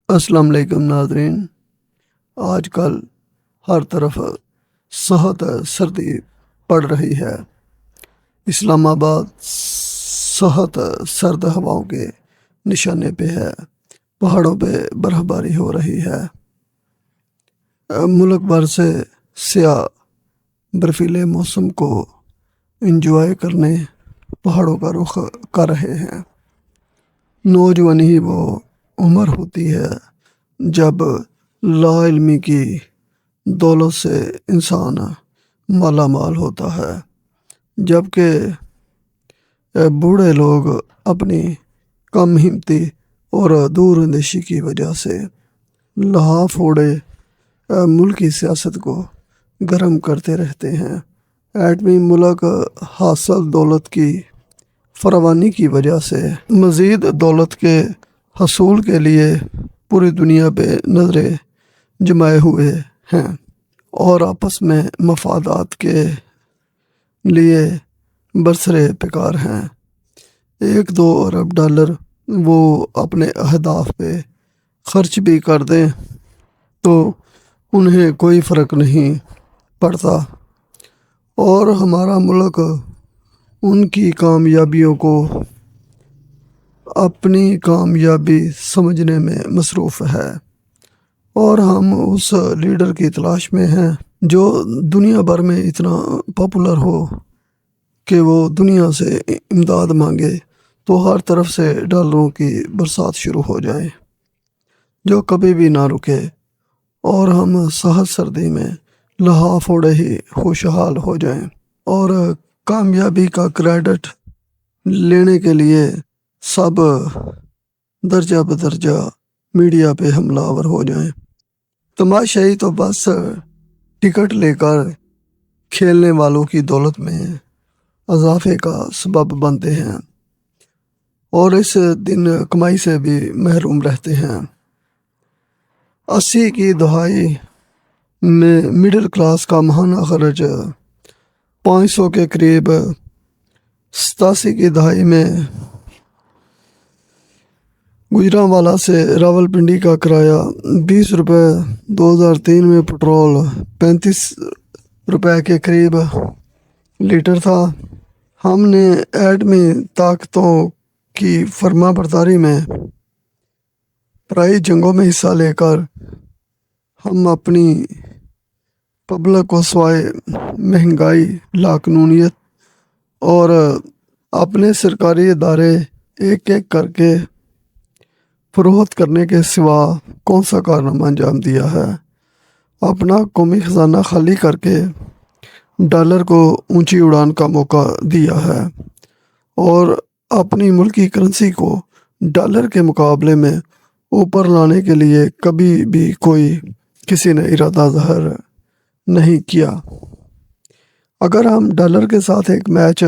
السلام علیکم ناظرین۔ آج کل ہر طرف سخت سردی پڑ رہی ہے۔ اسلام آباد سخت سرد ہواؤں کے نشانے پہ ہے۔ پہاڑوں پہ برف باری ہو رہی ہے۔ ملک بھر سے سیاح برفیلے موسم کو انجوائے کرنے پہاڑوں کا رخ کر رہے ہیں۔ نوجوان ہی وہ عمر ہوتی ہے جب لا علمی کی دولت سے انسان مالا مال ہوتا ہے، جبکہ بوڑھے لوگ اپنی کم ہمتی اور دور اندیشی کی وجہ سے لحاف اوڑھے ملکی سیاست کو گرم کرتے رہتے ہیں۔ ایٹمی ملک حاصل دولت کی فراوانی کی وجہ سے مزید دولت کے حصول کے لیے پوری دنیا پہ نظریں جمائے ہوئے ہیں اور آپس میں مفادات کے لیے برسرے پیکار ہیں۔ 1-2 ارب ڈالر وہ اپنے اہداف پہ خرچ بھی کر دیں تو انہیں کوئی فرق نہیں پڑتا، اور ہمارا ملک ان کی کامیابیوں کو اپنی کامیابی سمجھنے میں مصروف ہے، اور ہم اس لیڈر کی تلاش میں ہیں جو دنیا بھر میں اتنا پاپولر ہو کہ وہ دنیا سے امداد مانگے تو ہر طرف سے ڈالروں کی برسات شروع ہو جائے جو کبھی بھی نہ رکے، اور ہم سخت سردی میں لحاف اوڑھے ہی خوشحال ہو جائیں اور کامیابی کا کریڈٹ لینے کے لیے سب درجہ بدرجہ میڈیا پہ حملہ آور ہو جائیں۔ تماشائی تو بس ٹکٹ لے کر کھیلنے والوں کی دولت میں اضافے کا سبب بنتے ہیں اور اس دن کمائی سے بھی محروم رہتے ہیں۔ 80 کی دہائی میں مڈل کلاس کا ماہانہ خرچ 500 کے قریب، 87 کی دہائی میں گجرانوالہ سے راولپنڈی کا کرایہ 20 روپے، 2003 میں پٹرول 35 روپے کے قریب لیٹر تھا۔ ہم نے ایٹمی طاقتوں کی فرما برداری میں پرائی جنگوں میں حصہ لے کر ہم اپنی پبلک کو سوائے مہنگائی، لاقانونیت اور اپنے سرکاری ادارے ایک ایک کر کے فروخت کرنے کے سوا کون سا کارنامہ انجام دیا ہے؟ اپنا قومی خزانہ خالی کر کے ڈالر کو اونچی اڑان کا موقع دیا ہے، اور اپنی ملکی کرنسی کو ڈالر کے مقابلے میں اوپر لانے کے لیے کبھی بھی کسی نے ارادہ ظاہر نہیں کیا۔ اگر ہم ڈالر کے ساتھ ایک میچ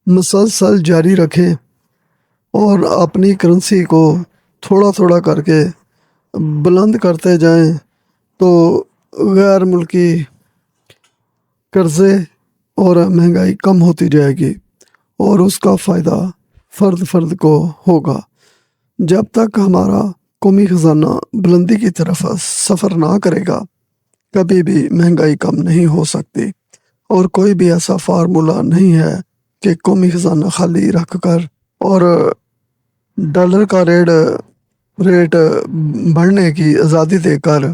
مسلسل جاری رکھیں اور اپنی کرنسی کو تھوڑا تھوڑا کر کے بلند کرتے جائیں تو غیر ملکی قرضے اور مہنگائی کم ہوتی جائے گی، اور اس کا فائدہ فرد کو ہوگا۔ جب تک ہمارا قومی خزانہ بلندی کی طرف سفر نہ کرے گا، کبھی بھی مہنگائی کم نہیں ہو سکتی، اور کوئی بھی ایسا فارمولا نہیں ہے کہ قومی خزانہ خالی رکھ کر اور ڈالر کا ریٹ بڑھنے کی آزادی دے کر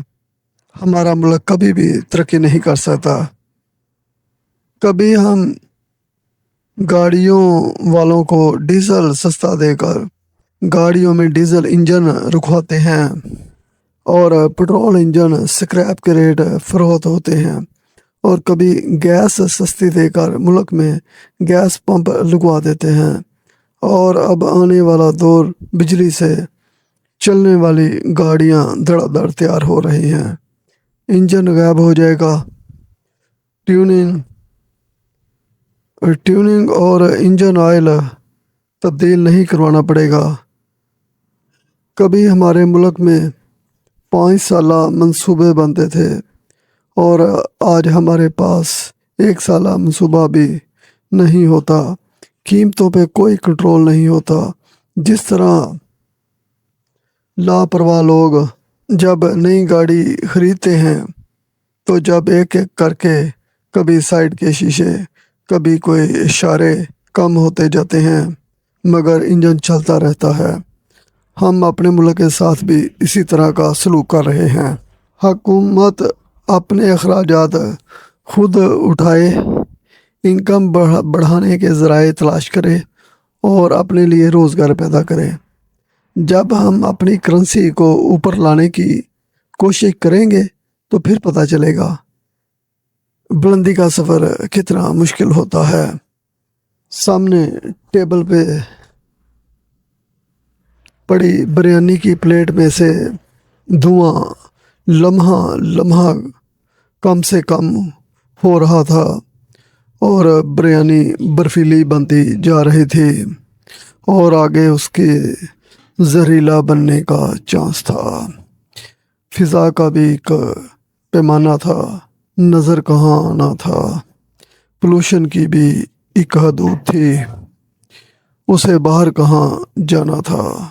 ہمارا ملک کبھی بھی ترقی نہیں کر سکتا۔ کبھی ہم گاڑیوں والوں کو ڈیزل سستا دے کر گاڑیوں میں ڈیزل انجن رکھواتے ہیں اور پٹرول انجن سکریپ کے ریٹ فروخت ہوتے ہیں، اور کبھی گیس سستی دے کر ملک میں گیس پمپ لگوا دیتے ہیں، اور اب آنے والا دور بجلی سے چلنے والی گاڑیاں دھڑا دھڑ تیار ہو رہی ہیں۔ انجن غائب ہو جائے گا، ٹیوننگ اور انجن آئل تبدیل نہیں کروانا پڑے گا۔ کبھی ہمارے ملک میں 5 سالہ منصوبے بنتے تھے، اور آج ہمارے پاس 1 سالہ منصوبہ بھی نہیں ہوتا۔ قیمتوں پہ کوئی کنٹرول نہیں ہوتا۔ جس طرح لاپرواہ لوگ جب نئی گاڑی خریدتے ہیں تو جب ایک ایک کر کے کبھی سائڈ کے شیشے، کبھی کوئی اشارے کم ہوتے جاتے ہیں مگر انجن چلتا رہتا ہے۔ ہم اپنے ملک کے ساتھ بھی اسی طرح کا سلوک کر رہے ہیں۔ حکومت اپنے اخراجات خود اٹھائے، انکم بڑھانے کے ذرائع تلاش کرے اور اپنے لیے روزگار پیدا کرے۔ جب ہم اپنی کرنسی کو اوپر لانے کی کوشش کریں گے تو پھر پتہ چلے گا بلندی کا سفر کتنا مشکل ہوتا ہے۔ سامنے ٹیبل پہ پڑی بریانی کی پلیٹ میں سے دھواں لمحہ لمحہ کم سے کم ہو رہا تھا اور بریانی برفیلی بنتی جا رہی تھی اور آگے اس کے زہریلا بننے کا چانس تھا۔ فضا کا بھی ایک پیمانہ تھا، نظر کہاں آنا تھا۔ پولوشن کی بھی ایک حدود تھی، اسے باہر کہاں جانا تھا۔